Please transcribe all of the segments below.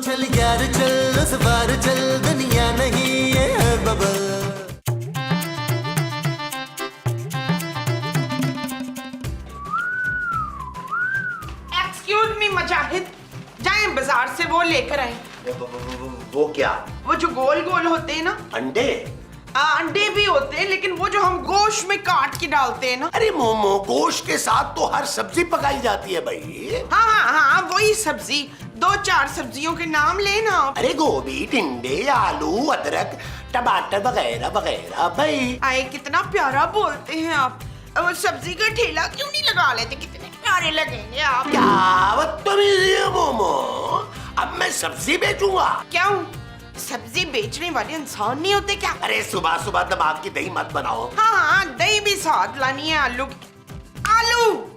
चल यार चल उस बार चल दुनिया नहीं ये है बबल। एक्सक्यूज मी मुजाहिद, जाएं बाजार से वो लेकर आए। वो क्या? वो जो गोल गोल होते हैं ना। अंडे? अंडे भी होते हैं, लेकिन वो जो हम गोश्त में काट के डालते हैं ना। अरे मोमो, गोश्त के साथ तो हर सब्जी पकाई जाती है भाई। हाँ हाँ हाँ, वही सब्जी। 2-4 सब्जियों के नाम लेना। अरे गोभी, टिंडे, आलू, अदरक, टमाटर वगैरह वगैरह भाई। आए कितना प्यारा बोलते हैं आप। वो सब्जी का ठेला क्यों नहीं लगा लेते? कितने प्यारे लगेंगे आप। क्या बदतमीजी है मोमो, अब मैं सब्जी बेचूंगा? क्यों? सब्जी बेचने वाले इंसान नहीं होते क्या? अरे सुबह सुबह दिमाग की दही मत बनाओ। हाँ हाँ, दही भी साथ लानी है। आलू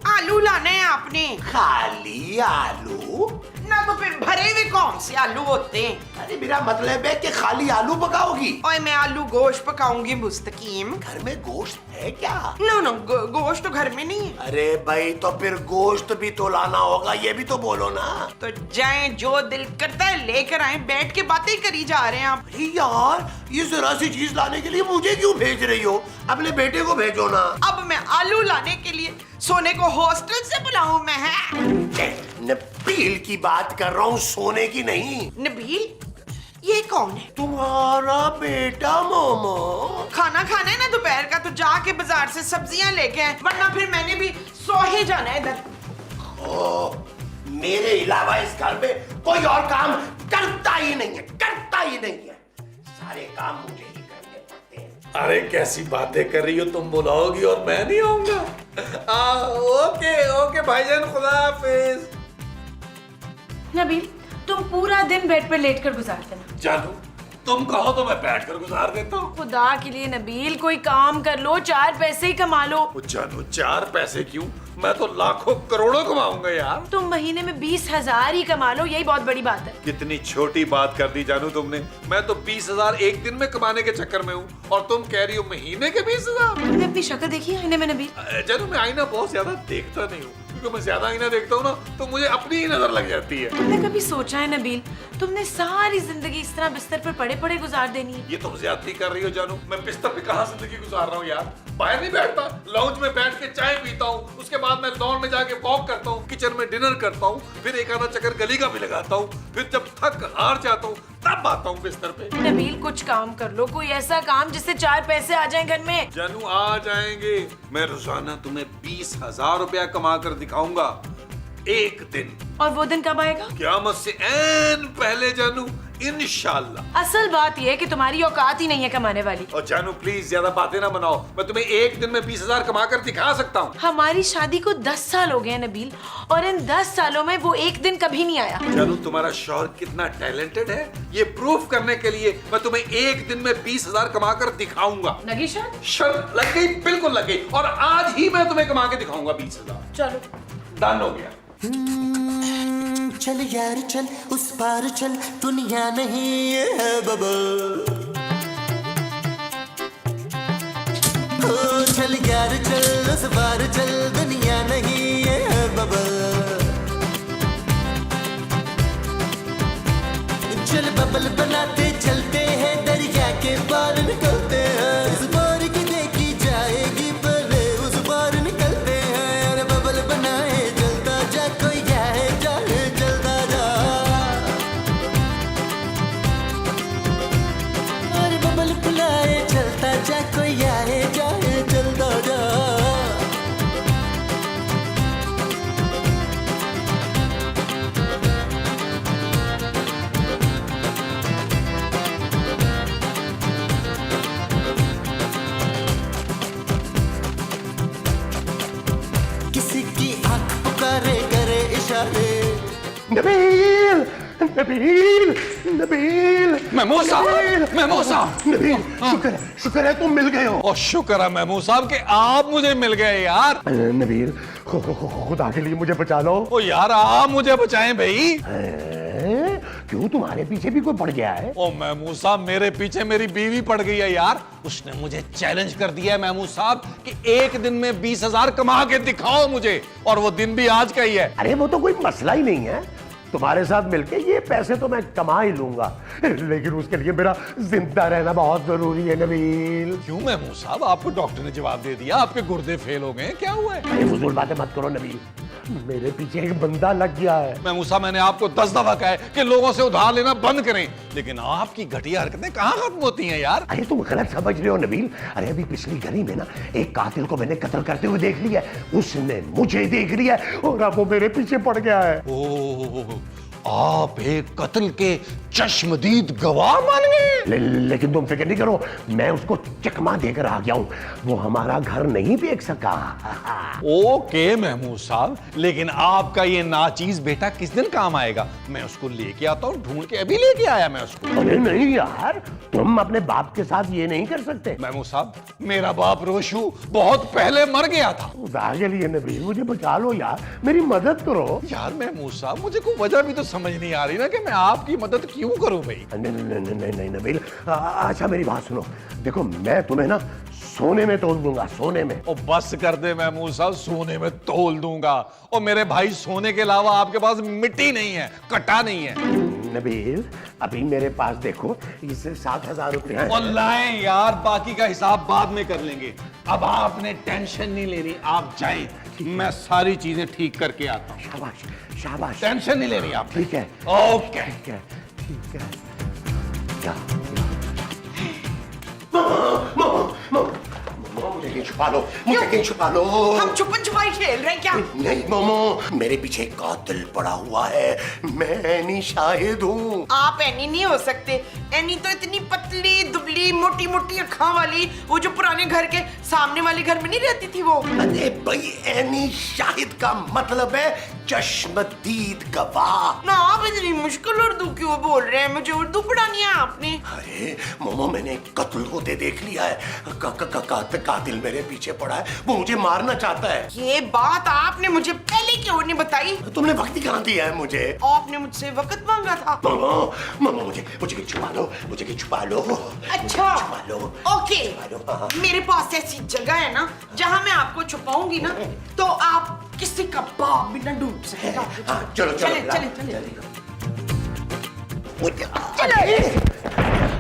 आलू लाना है आपने। खाली आलू? ना तो फिर भरे हुए कौन से आलू होते हैं? अरे मेरा मतलब है कि खाली आलू पकाओगी? और मैं आलू गोश्त पकाऊंगी मुस्तकीम। घर में गोश्त है क्या? नो गोश्त तो घर में नहीं है। अरे भाई तो फिर गोश्त भी तो लाना होगा, ये भी तो बोलो ना। तो जाएं, जो दिल करता है लेकर आए। बैठ के बातें करी जा रहे हैं आप। अरे यार, ये जरा सी चीज लाने के लिए मुझे क्यों भेज रही हो? अपने बेटे को भेजो ना। अब मैं आलू लाने के लिए सोने को हॉस्टल से बुलाऊं मैं? है नबील की बात कर रहा हूँ, सोने की नहीं। नबील? ये कौन है? तुम्हारा बेटा मोमो। खाना खाना है ना दोपहर का, तो जाके बाजार से सब्जियां लेके आए, वरना फिर मैंने भी सो ही जाना है इधर। ओ, मेरे अलावा इस घर में कोई और काम करता ही नहीं है, करता ही नहीं है। सारे काम मुझे ही करने पड़ते हैं। अरे कैसी बातें कर रही हो तुम, बुलाओगी और मैं नहीं आऊंगा? ओके ओके भाईजान, खुदा हाफिज। नबील, तुम पूरा दिन बेड पर लेट कर गुजार देना। जानू, तुम कहो तो मैं बैठ कर गुजार देता हूँ। खुदा के लिए नबील, कोई काम कर लो, 4 पैसे ही कमा लो। जानू, 4 पैसे क्यों, मैं तो लाखों करोड़ों कमाऊंगा यार। तुम महीने में 20,000 ही कमा लो, यही बहुत बड़ी बात है। कितनी छोटी बात कर दी जानू तुमने। मैं तो 20,000 एक दिन में कमाने के चक्कर में हूँ, और तुम कह रही हो महीने के 20,000। तुमने अपनी शक्ल देखी है आईने में नबील? जानू, मैं आईना बहुत ज्यादा देखता नहीं हूँ, क्योंकि मैं ज्यादा आईना देखता हूँ ना तो मुझे अपनी ही नजर लग जाती है। तुमने कभी सोचा है नबील, तुमने सारी जिंदगी इस तरह बिस्तर पर पड़े पड़े गुजार देनी है? ये तुम ज्यादती कर रही हो जानू। मैं बिस्तर पे कहाँ जिंदगी गुजार रहा हूँ यार। बाहर नहीं बैठता, लाउंज में बैठ के चाय पीता हूँ, उसके बाद मैं लॉन में जाके वॉक करता हूँ, किचन में डिनर करता हूँ, फिर एक आधा चक्कर गली का भी लगाता हूँ, फिर जब थक हार जाता हूँ तब आता हूँ बिस्तर पे। नबील, कुछ काम कर लो, कोई ऐसा काम जिससे 4 पैसे आ जाएं घर में। जानू, आ जाएंगे। मैं रोजाना तुम्हें 20,000 रुपया कमा कर दिखाऊंगा, एक दिन। और वो दिन कब आएगा? क़यामत से ऐन पहले जानू, इंशाल्लाह। असल बात यह है कि तुम्हारी औकात ही नहीं है कमाने वाली। और जानू प्लीज ज्यादा बातें ना बनाओ, मैं तुम्हें एक दिन में 20,000 कमा कर दिखा सकता हूँ। हमारी शादी को 10 साल हो गए हैं नबील, और इन 10 सालों में वो एक दिन कभी नहीं आया। जानू, तुम्हारा शौहर कितना टैलेंटेड है, ये प्रूफ करने के लिए मैं तुम्हें एक दिन में 20,000 कमा कर दिखाऊंगा। लगी शर्त? शर्त लग गई? बिल्कुल लग गई, और आज ही मैं तुम्हें कमा के दिखाऊंगा 20,000। चलो, डन हो गया। चल यार चल उस पार चल दुनिया नहीं ये है बबल। चल यार चल उस पार चल दुनिया नहीं ये है बबल। चल बबल बनाते चलते हैं, दरिया के पार निकलते हैं। उस पार की देखी जाएगी पहले उस पार निकलते हैं। अरे बबल बनाए चलता जा, कोई जाए जाए चलता जा। अरे बबल बुलाए चलता जा, कोई आए जाए चलता जा। किसी की आंख पुकारे करे इशारे। नबील, नबील, नबील, महमूद साहब, महमूद साहब। नबील, शुक्र है तुम मिल गए हो। और शुक्र है महमूद साहब कि आप मुझे मिल गए यार। नबील, खुदा के लिए मुझे बचा लो। ओ यार, आप मुझे बचाएं भाई। क्यों, तुम्हारे पीछे भी कोई पड़ गया है? ओ महमूद साहब, मेरे पीछे मेरी बीवी पड़ गई है यार। उसने मुझे चैलेंज कर दिया है महमूद साहब कि एक दिन में 20,000 कमा के दिखाओ मुझे, और वो दिन भी आज का ही है। अरे वो तो कोई मसला ही नहीं है, तुम्हारे साथ मिलके ये पैसे तो मैं कमा ही लूंगा, लेकिन उसके लिए मेरा जिंदा रहना बहुत जरूरी है नबील। क्यों महमूद साहब, आपको डॉक्टर ने जवाब दे दिया, आपके गुर्दे फेल हो गए, क्या हुआ है? अरे फजूल बातें मत करो नबील, मेरे पीछे एक बंदा लग गया है। महमूद साहब, मैंने आपको 10 दफा कहा है कि लोगों से उधार लेना बंद करें, लेकिन आपकी घटिया हरकतें कहाँ खत्म होती हैं यार? अरे तुम गलत समझ रहे हो नबील। अरे अभी पिछली गली में ना एक कातिल को मैंने कत्ल करते हुए देख लिया है, उसने मुझे देख लिया है और अब वो मेरे पीछे पड़ गया है। ओह, आप एक कत्ल के चश्मदीद गवाह बन गए। लेकिन तुम फिक्र नहीं करो, मैं उसको चकमा देकर आ गया हूं, वो हमारा घर नहीं बेच सका। ओके महमूद साहब, लेकिन आपका ये नाचीज बेटा किस दिन काम आएगा? मैं उसको लेके आता हूँ, ढूंढ के अभी लेके आया मैं उसको। अरे नहीं यार, तुम अपने बाप के साथ ये नहीं कर सकते। महमूद साहब, मेरा बाप रोशू बहुत पहले मर गया था। खुदा के लिए नबील मुझे बचा लो यार, मेरी मदद करो। यार महमूद साहब, मुझे कोई वजह भी तो समझ नहीं आ रही ना कि मैं आपकी मदद क्यों करूं भाई? नहीं नहीं नहीं नहीं नहीं नबील, अच्छा मेरी बात सुनो, देखो मैं तुम्हें ना सोने में तोल दूंगा, सोने में। ओ बस कर दे महमूद साहब, सोने में तोल दूंगा। और मेरे भाई, सोने के अलावा आपके पास मिट्टी नहीं है, कटा नहीं है। नबील अभी मेरे पास देखो, इससे 7,000 रुपए हैं। और लाएं यार, बाकी का हिसाब बाद में कर लेंगे। अब आपने टेंशन नहीं लेनी, आप जाएं, मैं सारी चीजें ठीक करके आता हूँ। शाबाश शाबाश, टेंशन नहीं लेनी आप। ठीक है ओके। ठीक है ठीक है। क्या मुझे कहीं छुपा लो, मुझे कहीं छुपा लो। हम छुपन छुपाई खेल रहे हैं क्या? नहीं मोमो, मेरे पीछे एक कातिल पड़ा हुआ है, मैं एनी शाहिद हूँ। आप एनी नहीं हो सकते। एनी तो इतनी पतली दुबली मोटी मोटी अखां वाली, वो जो पुराने घर के सामने वाले घर में नहीं रहती थी वो। अरे भाई, एनी शाहिद का मतलब है चश्मदीद गवाह। ना आप इतनी मुश्किल उर्दू क्यों बोल रहे हैं? मुझे उर्दू पढ़ानी है आपने। अरे मोमो, मैंने कत्ल होते देख लिया है, कातिल मेरे पीछे पड़ा है, वो मुझे मारना चाहता है। ये बात आपने मुझे पहले क्यों नहीं बताई? तुमने वक्त ही कहाँ दिया है मुझे? आपने मुझसे वक्त मांगा था। मोमो मुझे कहीं छुपा लो, मुझे कहीं छुपा लो। अच्छा छुपा लो। ओके, हाँ। मेरे पास ऐसी जगह है ना जहाँ मैं आपको छुपाऊंगी ना, तो आप किसी का बाप भी न डूब सकेगा। हाँ, चलो चलो चले चले चले।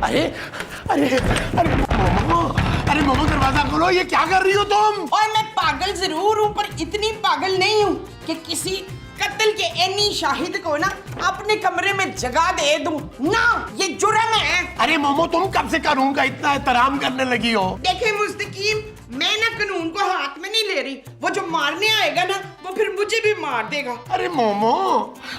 अरे अरे अरे मोमो, अरे मोमो दरवाजा खोलो, ये क्या कर रही हो तुम? और मैं पागल जरूर हूँ, पर इतनी पागल नहीं हूँ कि किसी कत्ल के एनी शाहिद को ना अपने कमरे में जगह दे दूं ना, ये जुर्म है। अरे मोमो, तुम कब से कानून का इतना एहतराम करने लगी हो? देखे मुस्तकीम, मैं ना कानून को हाथ में नहीं ले रही, वो जो मारने आएगा ना वो फिर मुझे भी मार देगा। अरे मोमो,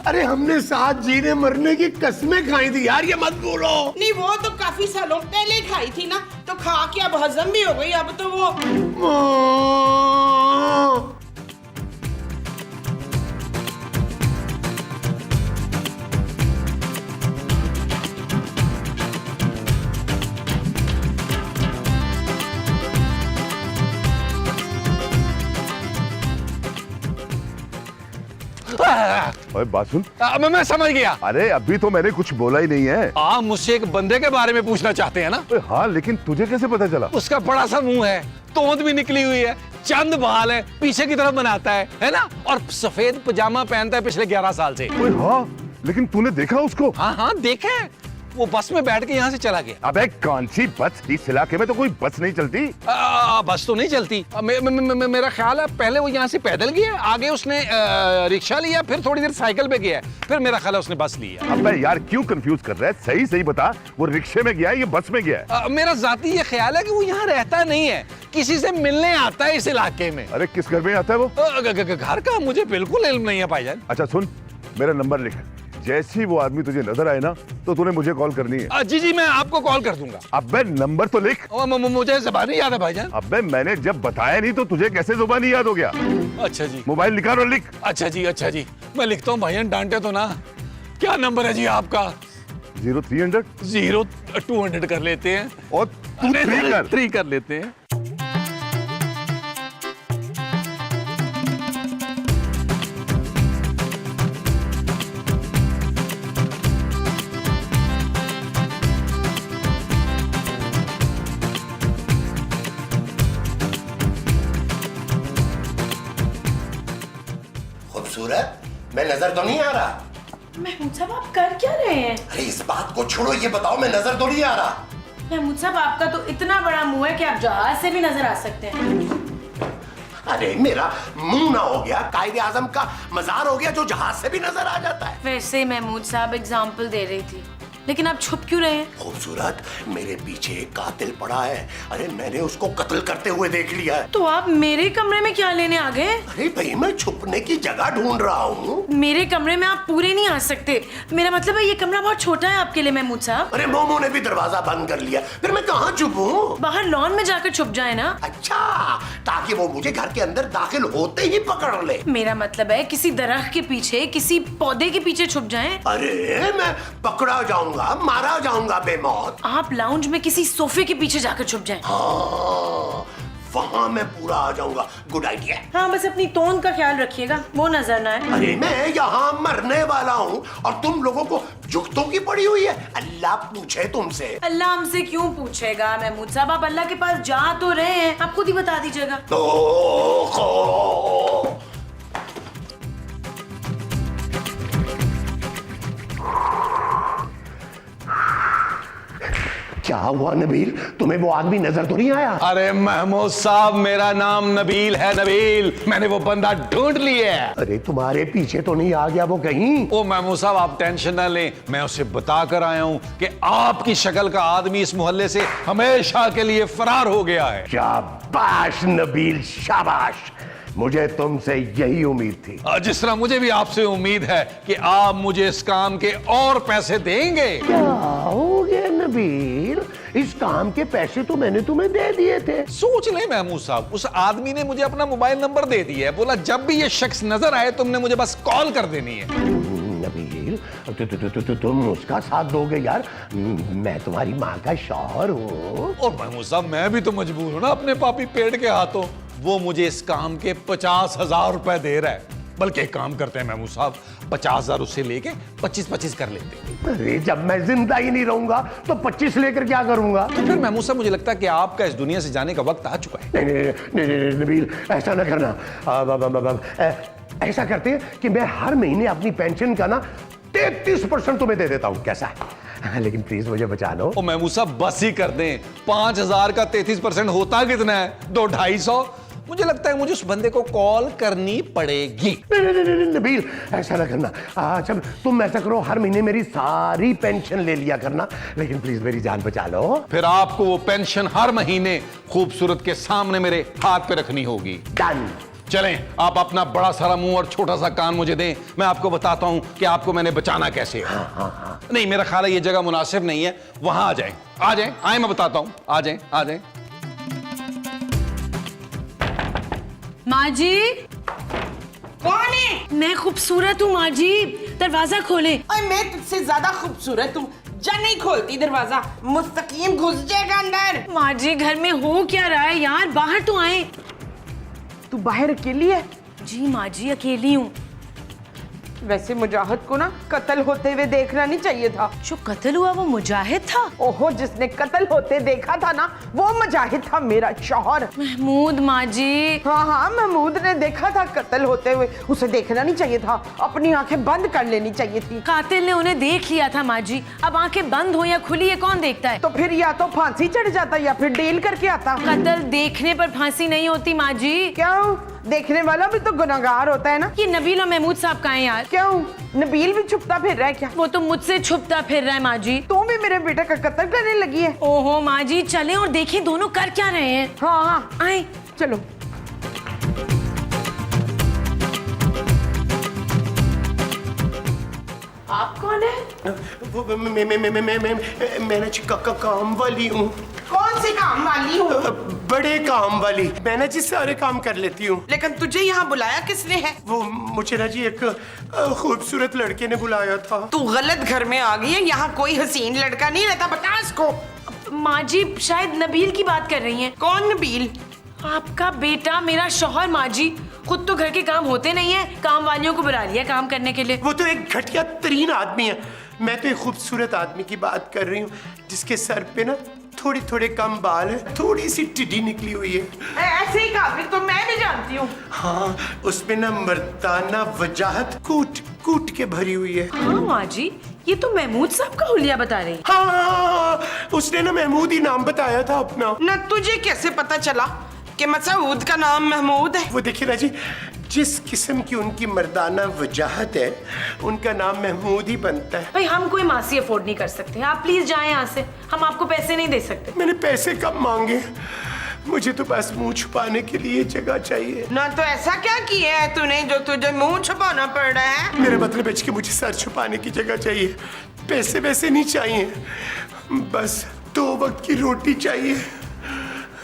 अरे हमने साथ जीने मरने की कसमें खाई थी यार, ये मत बोलो। नहीं, वो तो काफी सालों पहले खाई थी ना, तो खा के अब हजम भी हो गई, अब तो वो। ओए बात सुन। मैं समझ गया। अरे अभी तो मैंने कुछ बोला ही नहीं है। आप मुझसे एक बंदे के बारे में पूछना चाहते हैं ना? ओए हाँ, लेकिन तुझे कैसे पता चला? उसका बड़ा सा मुंह है, तोंद भी निकली हुई है, चंद बाल है, पीछे की तरफ बनाता है ना? और सफेद पजामा पहनता है पिछले 11 साल से। ओए हाँ, लेकिन तूने देखा उसको? हाँ हाँ देखे, वो बस में बैठ के यहाँ से चला गया। अबे कौन सी बस? इस इलाके में तो कोई बस नहीं चलती। बस तो नहीं चलती। मेरा ख्याल है पहले वो यहाँ से पैदल गया, आगे उसने रिक्शा लिया, फिर थोड़ी देर साइकिल पे गया, फिर मेरा ख्याल है उसने बस लिया। अबे यार क्यों कंफ्यूज कर रहा है? सही सही बता, वो रिक्शे में गया है या बस में गया है? मेरा जाती ये ख्याल है कि वो यहाँ रहता नहीं है, किसी से मिलने आता है इस इलाके में। अरे किस घर में आता है वो? घर का मुझे बिल्कुल इल्म नहीं है भाईजान। अच्छा सुन, मेरा नंबर लिख, जैसे ही वो आदमी तुझे नजर आए ना तो तूने मुझे कॉल करनी है। जी जी, मैं आपको कॉल कर दूंगा। अबे नंबर तो लिख। मुझे ज़बानी याद है भाईजान। अबे मैंने जब बताया नहीं तो तुझे कैसे जुबानी याद हो गया? अच्छा जी, मोबाइल निकाल और लिख। अच्छा जी, मैं लिखता हूँ भाईजान, डांटे तो ना। क्या नंबर है जी आपका? 0300 0200 कर लेते हैं। और तू 3 कर लेते हैं। खूबसूरत, मैं नजर तो नहीं आ रहा? महमूद साहब आप कर क्या रहे हैं? अरे इस बात को छोड़ो, ये बताओ मैं नजर तो नहीं आ रहा? महमूद साहब आपका तो इतना बड़ा मुंह है कि आप जहाज से भी नजर आ सकते हैं। अरे मेरा मुंह ना हो गया कायदे आजम का मजार हो गया जो जहाज से भी नजर आ जाता है। वैसे महमूद साहब एग्जाम्पल दे रही थी, लेकिन आप छुप क्यों रहे हैं? खूबसूरत, मेरे पीछे एक कातिल पड़ा है। अरे मैंने उसको कत्ल करते हुए देख लिया है। तो आप मेरे कमरे में क्या लेने आ गए? अरे भाई मैं छुपने की जगह ढूंढ रहा हूँ। मेरे कमरे में आप पूरे नहीं आ सकते। मेरा मतलब है ये कमरा बहुत छोटा है आपके लिए महमूद साहब। अरे मोमो ने भी दरवाजा बंद कर लिया, फिर मैं कहाँ छुपूं? बाहर लॉन में जाकर छुप जाए ना। अच्छा, ताकि वो मुझे घर के अंदर दाखिल होते ही पकड़ ले। मेरा मतलब है किसी दरख्त के पीछे, किसी पौधे के पीछे छुप जाएं। अरे मैं पकड़ा जाऊंगा, मारा जाऊंगा बेमौत। आप लाउंज में किसी सोफे के पीछे जाकर छुप जाएं। हाँ, वहाँ मैं पूरा आ जाऊंगा। Good idea. हाँ, बस अपनी टोन का ख्याल रखिएगा, वो नजर ना आए। अरे मैं यहाँ मरने वाला हूँ और तुम लोगों को जुगतों की पड़ी हुई है। अल्लाह पूछे तुमसे। अल्लाह हमसे क्यों पूछेगा महमूद साहब? आप अल्लाह के पास जा तो रहे हैं, आप खुद ही बता दीजिएगा। क्या हुआ नबील, तुम्हें वो आदमी नजर तो नहीं आया? अरे महमूद साहब, मेरा नाम नबील है, नबील। मैंने वो बंदा ढूंढ लिया है। अरे तुम्हारे पीछे तो नहीं आ गया वो कहीं? ओ महमूद साहब, आप टेंशन ना लें, मैं उसे बता कर आया हूं कि आपकी शक्ल का आदमी इस मोहल्ले से हमेशा के लिए फरार हो गया है। शाबाश नबील, शाबाश। मुझे तुमसे यही उम्मीद थी। जिस तरह मुझे भी आपसे उम्मीद है कि आप मुझे इस काम के और पैसे देंगे। क्या हो गया नबील, इस काम के पैसे तो मैंने तुम्हें दे दिए थे। सोच ले महमूद साहब, उस आदमी ने मुझे अपना मोबाइल नंबर दे दिया है, बोला जब भी ये शख्स नजर आए तुमने मुझे बस कॉल कर देनी है। नबील, तुम उसका साथ दोगे यार? मैं तुम्हारी माँ का शौहर हूँ। और महमूद साहब, मैं भी तो मजबूर हूं ना अपने पापी पेड़ के हाथों। वो मुझे इस काम के 50,000 रुपए दे रहा है। बल्कि एक काम करते हैं महमूद साहब, 50,000 उससे लेके 25-25 कर लेते हैं। अरे जब मैं जिंदा ही नहीं रहूंगा तो 25 लेकर क्या करूंगा? तो फिर महमूद साहब, मुझे लगता है कि आपका इस दुनिया से जाने का वक्त आ चुका है। नहीं, नबील, ऐसा ना करना। ऐसा करते हैं कि मैं हर महीने अपनी पेंशन का ना 33% तुम्हें दे देता हूँ, कैसा है? लेकिन प्लीज मुझे बचा लो। ओ महमूद साहब, बस ही कर दें। 5,000 का 33% होता कितना है? 200-250। मुझे लगता है मुझे उस बंदे को कॉल करनी पड़ेगी। नहीं, नबील, ऐसा ना करना। अच्छा तुम ऐसा करो, हर महीने मेरी सारी पेंशन ले लिया करना, लेकिन प्लीज मेरी जान बचा लो। फिर आपको वो पेंशन हर महीने खूबसूरत के सामने मेरे हाथ पे रखनी होगी। डन। चलें, आप अपना बड़ा सारा मुंह और छोटा सा कान मुझे दें, मैं आपको बताता हूं कि आपको मैंने बचाना कैसे है। हाँ। नहीं, मेरा ख्याल है ये जगह मुनासिब नहीं है, वहां आ जाएं। आ जाएं, आए, मैं बताता हूं। आ जाएं, आ जाएं। माँ जी, कौन है? मैं खूबसूरत हूँ माँ जी, दरवाजा खोले। और मैं तुझसे ज्यादा खूबसूरत हूँ। जा, नहीं खोलती दरवाजा, मुस्तकीम घुस जाएगा अंदर। माँ जी, घर में हो क्या रहा है यार? बाहर तो आए। तू बाहर अकेली है? जी माँ जी, अकेली हूँ। वैसे मुजाहिद को ना कत्ल होते हुए देखना नहीं चाहिए था। जो कत्ल हुआ वो मुजाहिद था? ओहो, जिसने कत्ल होते देखा था ना, वो मुजाहिद था, मेरा शौहर। महमूद माँ जी। हाँ, महमूद ने देखा था कत्ल होते हुए। उसे देखना नहीं चाहिए था, अपनी आंखें बंद कर लेनी चाहिए थी। कातिल ने उन्हें देख लिया था माँ जी। अब आंखें बंद हो या खुली, ये कौन देखता है? तो फिर या तो फांसी चढ़ जाता या फिर डील करके आता। कत्ल देखने पर फांसी नहीं होती माँ जी। क्यों? देखने वाला भी तो गुनाहगार होता है ना। ये नबील और महमूद साहब कहाँ हैं यार? क्यों? नबील भी छुपता फिर रहा है क्या? वो तो मुझसे छुपता फिर रहा है माँ जी। तू भी मेरे बेटे का कत्ल करने लगी है? ओहो माँ जी, चलें और देखें दोनों कर क्या रहे हैं। हाँ, आए। चलो। आप कौन है? वो मैं काम वाली हूँ। कौन सी काम वाली हूँ? बड़े काम वाली। मैंने जी सारे काम कर लेती हूँ। लेकिन तुझे यहाँ बुलाया किसने है? वो मुझे ना जी एक खूबसूरत लड़के ने बुलाया था। तू गलत घर में आ गई है, यहाँ कोई हसीन लड़का नहीं रहता, बता इसको। माँ जी, शायद नबील की बात कर रही हैं। कौन नबील? आपका बेटा, मेरा शौहर माँ जी। खुद तो घर के काम होते नहीं है, काम वालियों को बुला लिया काम करने के लिए। वो तो एक घटिया तरीन आदमी है। मैं तो एक खूबसूरत आदमी की बात कर रही हूँ, जिसके सर पे ना थोड़े कम बाल है, थोड़ी सी टिड्डी निकली हुई है। ऐसे ही काफी तो मैं भी जानती हूँ। हाँ, उसमें ना मर्दाना वजाहत कूट कूट के भरी हुई है। हाँ माँ जी, ये तो महमूद साहब का हुलिया बता रही है। हाँ, उसने ना महमूद ही नाम बताया था अपना। ना तुझे कैसे पता चला कि मसूद का नाम महमूद है? वो देखिए ना जी, जिस किस्म की उनकी मर्दाना वजाहत है, उनका नाम महमूद ही बनता है। भाई हम कोई मासी अफोर्ड नहीं कर सकते, आप प्लीज जाएं यहाँ से, हम आपको पैसे नहीं दे सकते। मैंने पैसे कब मांगे? मुझे तो बस मुंह छुपाने के लिए जगह चाहिए। ना तो ऐसा क्या किया है तूने जो तुझे मुंह छुपाना पड़ रहा है? मेरे बदले बेच के मुझे सर छुपाने की जगह चाहिए। पैसे वैसे नहीं चाहिए, बस 2 वक्त की रोटी चाहिए।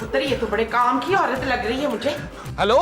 पुत्र ये तो बड़े काम की औरत लग रही है मुझे। हेलो,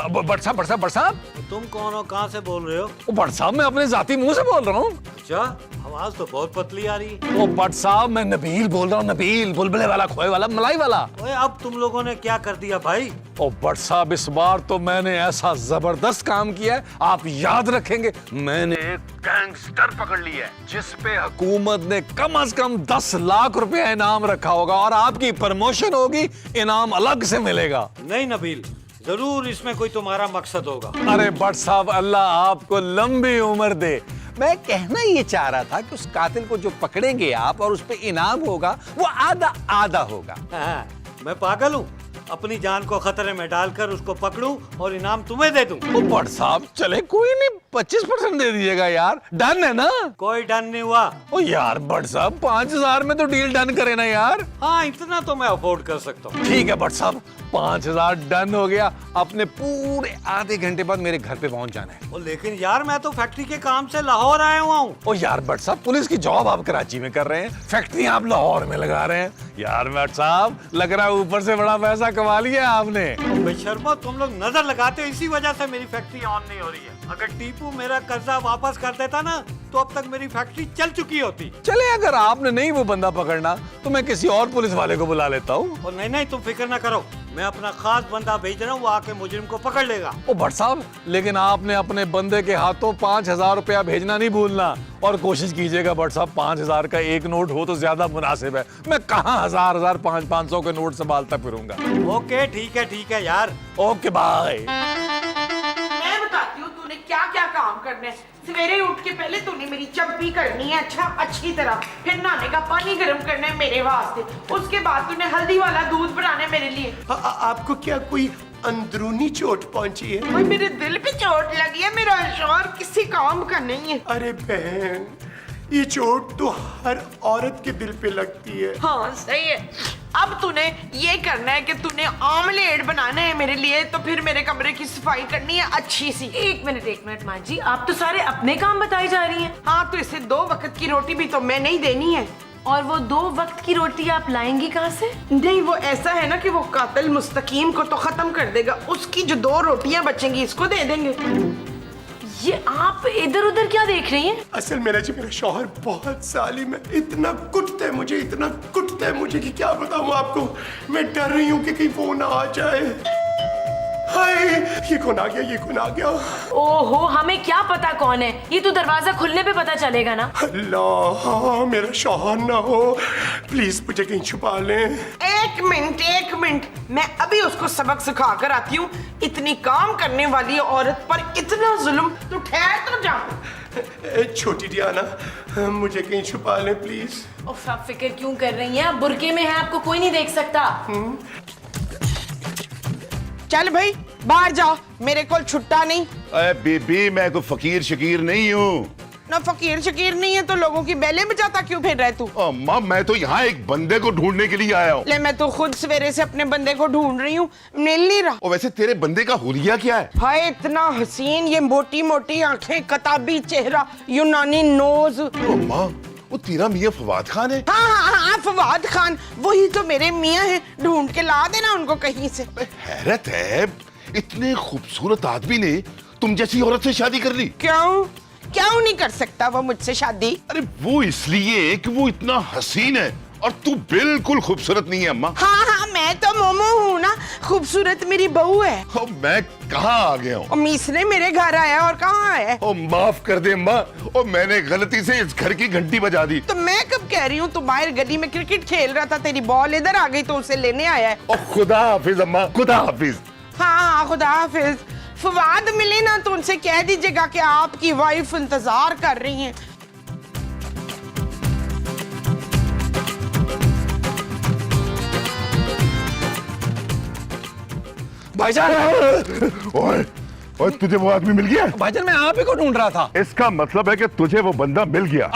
बट साहब तुम कौन हो, कहाँ से बोल रहे हो? बट साहब मैं अपने जाती मुंह से बोल रहा हूँ। अच्छा, आवाज तो बहुत पतली आ रही है। ओ बट साहब, मैं नबील बोल रहा हूँ, नबील, बुलबुले वाला, खोए वाला, मलाई वाला। ओए, अब तुम लोगों ने क्या कर दिया भाई? ओ बट साहब, इस बार तो मैंने ऐसा जबरदस्त काम किया है, आप याद रखेंगे। मैंने एक गैंगस्टर पकड़ लिया है जिस पे हुकूमत ने कम से कम 10 लाख रुपया इनाम रखा होगा, और आपकी प्रमोशन होगी, इनाम अलग से मिलेगा। नहीं नबील, जरूर इसमें कोई तुम्हारा मकसद होगा। अरे बट साहब, अल्लाह आपको लंबी उम्र दे। मैं कहना ये चाह रहा था कि उस कातिल को जो पकड़ेंगे आप और उस पे इनाम होगा, वो आधा आधा होगा। हाँ, मैं पागल हूँ? अपनी जान को खतरे में डालकर उसको पकड़ूं और इनाम तुम्हें दे दूं? ओ बट साहब, चले कोई नहीं, 25% दे दीजिएगा यार, डन है ना? कोई डन नहीं हुआ। ओ यार बट साहब, 5000 में तो डील डन करे ना यार। हाँ, इतना तो मैं अफोर्ड कर सकता हूँ। ठीक है बट साहब, 5000 डन हो गया। अपने पूरे आधे घंटे बाद मेरे घर पे पहुंच जाना है। ओ, लेकिन यार मैं तो फैक्ट्री के काम से लाहौर आया हुआ हूँ। ओ यार बट साहब, पुलिस की जॉब आप कराची में कर रहे हैं, फैक्ट्री आप लाहौर में लगा रहे हैं। यार बट साहब, लग रहा है ऊपर से बड़ा पैसा कमा लिया आपने। बेशर्मो, तुम लोग नजर लगाते हो, इसी वजह से मेरी फैक्ट्री ऑन नहीं हो रही है। अगर टीपू मेरा कर्जा वापस कर देता ना, तो अब तक मेरी फैक्ट्री चल चुकी होती। चले, अगर आपने नहीं वो बंदा पकड़ना तो मैं किसी और पुलिस वाले को बुला लेता हूँ। और नहीं, तुम फिक्र ना करो, मैं अपना खास बंदा भेज रहा हूँ, वो आके मुजरिम को पकड़ लेगा। ओ भट्ट साहब, लेकिन आपने अपने बंदे के हाथों 5000 रुपया भेजना नहीं भूलना, और कोशिश कीजिएगा भट्ट साहब 5000 का एक नोट हो तो ज्यादा मुनासिब है। मैं कहाँ 1000 500 के नोट संभालता फिरूंगा। ओके, ठीक है यार। Okay bye. मैं बताती हूँ तूने क्या क्या काम करने हैं। सवेरे उठ के पहले तूने मेरी चप्पी करनी है अच्छी तरह, फिर नहाने का पानी गर्म करना है मेरे वास्ते, उसके बाद तूने हल्दी वाला दूध बनाना है मेरे लिए। आपको क्या कोई अंदरूनी चोट पहुंची है? ओए, मेरे दिल पे चोट लगी है, मेरा शौहर किसी काम का नहीं है। अरे बहन, ये चोट तो हर औरत के दिल पे लगती है। हाँ सही है। अब तूने ये करना है कि तूने आमलेट बनाना है मेरे लिए, तो फिर मेरे कमरे की सफाई करनी है अच्छी सी। एक मिनट माँ जी, आप तो सारे अपने काम बताई जा रही हैं। हाँ, तो इसे 2 वक्त की रोटी भी तो मैंने ही देनी है। और वो 2 वक्त की रोटी आप लाएंगी कहाँ से? नहीं, वो ऐसा है ना कि वो कातिल मुस्तकीम को तो खत्म कर देगा, उसकी जो 2 रोटियां बचेंगी इसको दे देंगे। ये आप इधर उधर क्या देख रही हैं? असल में ना जी, मेरा शौहर बहुत सालिम है, इतना कुटता है मुझे कि क्या बताऊं आपको। मैं डर रही हूँ कि कहीं फोन आ जाए। हाय, ये कौन आ गया? ओहो, हमें क्या पता कौन है, ये तो दरवाजा खुलने पे पता चलेगा ना। अल्लाह, मेरा शौहर ना हो, प्लीज मुझे कहीं छुपा लें। एक मिनट, मैं अभी उसको सबक सिखा कर आती हूँ। इतनी काम करने वाली औरत पर इतना जुल्म, तो ठहर तो जा। छोटी डियाना, मुझे कहीं छुपा लें प्लीज। उफ, आप फिक्र क्यों कर रही हैं? आप बुर्के में हैं, आपको कोई नहीं देख सकता। चल भाई, बाहर जाओ, मेरे को छुट्टा नहीं। अरे बीबी, मैं कोई फकीर शकीर नहीं हूँ। ना फकीर शकीर नहीं है तो लोगों की बेले में जाता क्यों फिर रहे तू? अम्मा, मैं तो यहाँ एक बंदे को ढूंढने के लिए आया हूँ। ले, मैं तो खुद सवेरे से अपने बंदे को ढूंढ रही हूँ, मिल नहीं रहा। और वैसे तेरे बंदे का हुलिया क्या है? हाय, इतना हसीन, ये मोटी मोटी आंखें, कताबी चेहरा, यूनानी नोज। अम्मा, वो तेरा मियाँ फवाद खान है? हाँ, फवाद खान, वही तो मेरे मियाँ हैं। ढूंढ के ला देना उनको कहीं से। हैरत है, इतने खूबसूरत आदमी ने तुम जैसी औरत से शादी कर ली। क्यों नहीं कर सकता वो मुझसे शादी? अरे वो इसलिए कि वो इतना हसीन है और तू बिल्कुल खूबसूरत नहीं है अम्मा। हाँ, मैं तो मोमो हूँ ना, खूबसूरत मेरी बहू है। और मैं कहाँ आ गया हूँ? मीसने मेरे घर आया और कहाँ है? ओ माफ कर दे अम्मा, और मैंने गलती से इस घर की घंटी बजा दी। तो मैं कब कह रही हूँ, तू बाहर गली में क्रिकेट खेल रहा था, तेरी बॉल इधर आ गई तो उसे लेने आया है। ओ खुदा हाफिज अम्मा, खुदा हाफिज। हाँ, खुदा हाफिज। फवाद मिले ना तो उनसे कह दीजिएगा कि आपकी वाइफ इंतजार कर रही हैं। भाईजान, ओए ओए, तुझे वो आदमी मिल गया? भाईजान मैं आप ही को ढूंढ रहा था। इसका मतलब है कि तुझे वो बंदा मिल गया?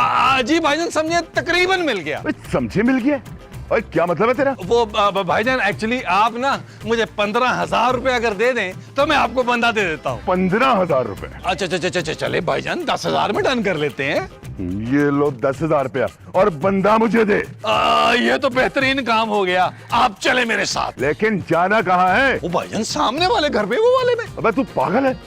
जी भाईजान, समझे तकरीबन मिल गया। ओए, समझे मिल गया? ओए, क्या मतलब है तेरा? वो भाईजान एक्चुअली आप ना मुझे 15,000 रुपए अगर दे दें तो मैं आपको बंदा दे देता हूँ। 15,000 रुपए? अच्छा चले भाईजान, 10,000 में डन कर लेते हैं। ये लो 10,000 रुपया और बंदा मुझे दे। ये तो बेहतरीन काम हो गया, आप चले मेरे साथ। लेकिन जाना कहाँ है? वो भाईजान सामने वाले घर पे, वो वाले में। अबे तू पागल है?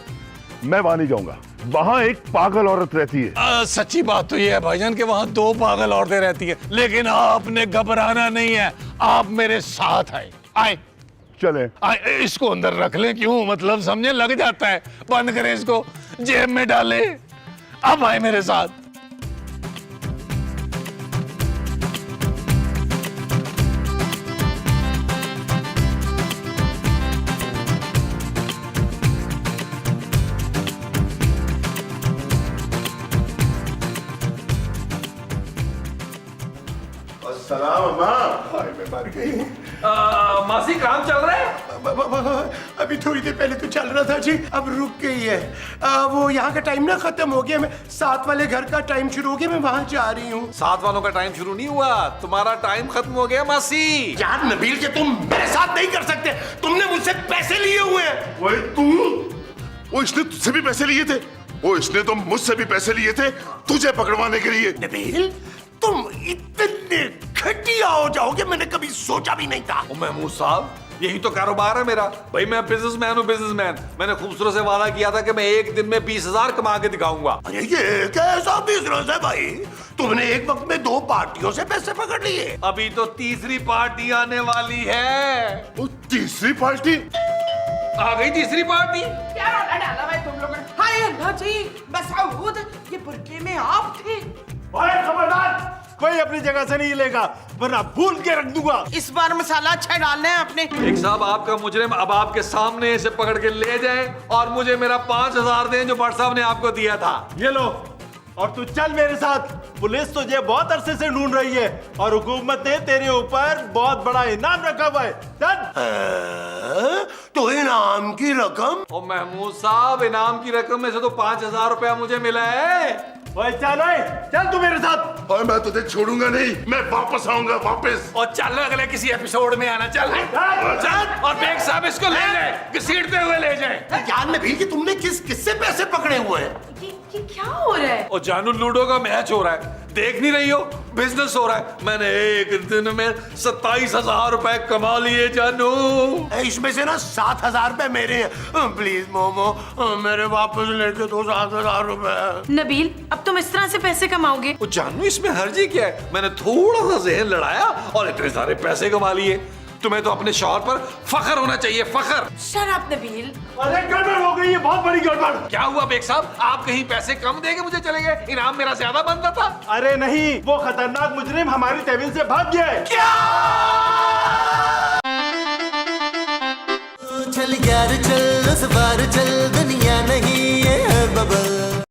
मैं वहां नहीं जाऊंगा, वहां एक पागल औरत रहती है। सच्ची बात तो ये है भाईजान कि वहाँ 2 पागल औरतें रहती है, लेकिन आपने घबराना नहीं है, आप मेरे साथ आए। चले। इसको अंदर रख लें, क्यों मतलब समझे, लग जाता है। बंद करें इसको, जेब में डाले। अब आए मेरे साथ। सलाम अम्मा। हाय, मैं मर गई। मासी काम चल रहा है? अभी थोड़ी देर पहले तो चल रहा था जी, अब रुक गई है। वो यहाँ का टाइम ना खत्म हो गया, मैं 7 वाले घर का टाइम शुरू हो गया, मैं वहाँ जा रही हूँ। 7 वालों का टाइम शुरू नहीं हुआ, तुम्हारा टाइम खत्म हो गया मासी। यार नबील के तुम मेरे साथ नहीं कर सकते, तुमने मुझसे पैसे लिए हुए हैं। वही तू? वो इसने तुझसे भी पैसे लिए थे? वो इसने तो मुझसे भी पैसे लिए थे तुझे पकड़वाने के लिए। नबील, तुम इतने घटिया हो जाओगे मैंने कभी सोचा भी नहीं था। महमूद साहब, यही तो कारोबार है मेरा। भाई मैं बिजनेसमैन हूँ, बिजनेसमैन। मैंने खूबसूरत से वादा किया था कि मैं एक दिन में 20,000 कमा के दिखाऊंगा। अरे ये कैसा बिजनेस है भाई? तुमने एक वक्त में 2 पार्टियों से पैसे पकड़ लिए। अभी तो तीसरी पार्टी आने वाली है। वो तीसरी पार्टी? आ गई तीसरी पार्टी। क्या रौला डाला भाई तुम लोगों ने? हाय अल्लाह जी, मसऊद, ये बुरके में आप थे। खबरदार, कोई अपनी जगह से नहीं लेगा वरना भूल के रख दूंगा। इस बार मसाला अच्छा डालना है आपने। एक साहब, आपका मुजरिम अब आपके सामने इसे पकड़ के ले जाए और मुझे मेरा 5,000 दें जो भट्ट साहब ने आपको दिया था। ये लो, और तू चल मेरे साथ। पुलिस तुझे बहुत अरसे से ढूंढ रही है और हुकूमत ने तेरे ऊपर बहुत बड़ा इनाम रखा हुआ है। चल। तो इनाम की रकम? और महमूद साहब, इनाम की रकम में से तो 5,000 रुपया मुझे मिला है। ओए चल तू मेरे साथ। और मैं तुझे छोड़ूंगा नहीं, मैं वापस आऊंगा, वापस। और चल अगले किसी एपिसोड में आना। चल चल, और बेग साहब इसको ले जाए, घसीटते हुए ले जाए। यार नबील कि तुमने किससे पैसे पकड़े हुए हैं? ये क्या हो रहा है? और जानू, लूडो का मैच हो रहा है, देख नहीं रही हो? बिजनेस हो रहा है। मैंने एक दिन में 27,000 रुपए कमा लिए जानू। इसमें से ना 7,000 रुपए मेरे हैं। प्लीज मोमो, मेरे वापस लेके दो 7,000 रुपए। नबील, अब तुम इस तरह से पैसे कमाओगे? वो जानू, इसमें हर्जी क्या है? मैंने थोड़ा सा जहन लड़ाया और इतने सारे पैसे कमा लिए। तुम्हें तो अपने शौहर पर फख्र होना चाहिए, फख्र। Shut up Nabeel. अरे गड़बड़ हो गई है, बहुत बड़ी गड़बड़। क्या हुआ बेग साहब, आप कहीं पैसे कम देके मुझे चले गए? इनाम मेरा ज्यादा बनता था। अरे नहीं, वो खतरनाक मुजरिम हमारी तहवील से भाग गया है। क्या? चल यार चल, उस बार चल दुनिया